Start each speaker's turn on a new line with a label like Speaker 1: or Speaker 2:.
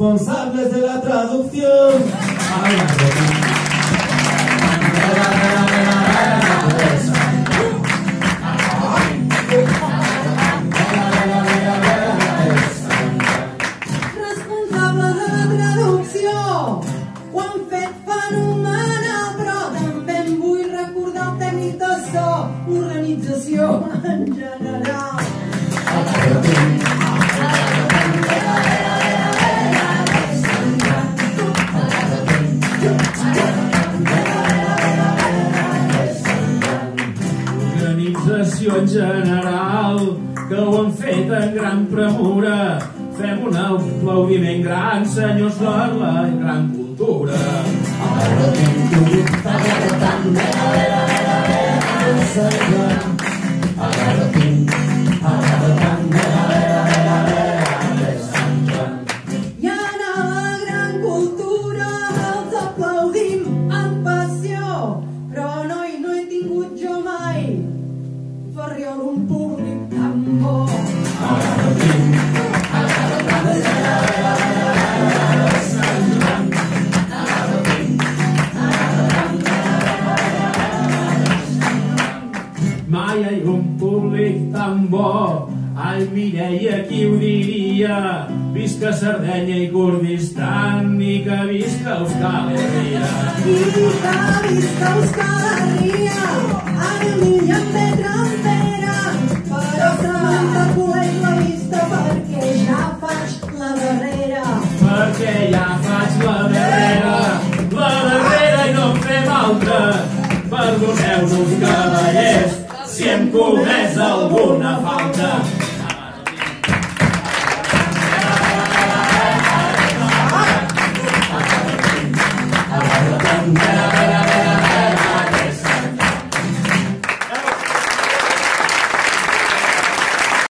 Speaker 1: responsables de la traducción.
Speaker 2: Responsables de la traducció, ho han fet fenomenal, però també em vull recordar el tècnic de so, l'organització en general.
Speaker 3: L'organització en general, que ho han fet en gran premura. Fem un aplaudiment gran, senyors de la gran cultura.
Speaker 2: I ara la gran cultura els aplaudim amb passió, però noi, no he tingut jo mai Ferriol un públic tan bo.
Speaker 3: Mai hi ha un públic tan bo. Ai, Mireia, qui ho diria? Visca Sardenya i Kurdistan, i que visca Euskal Herria.
Speaker 2: I que visca Euskal Herria, ara milla en Petra en Pere, però se m'entaculeix la vista perquè ja faig la darrera.
Speaker 3: Perquè ja faig la darrera i no en fem altra. Perdoneu-nos, cavallers, si hem comès alguna falta.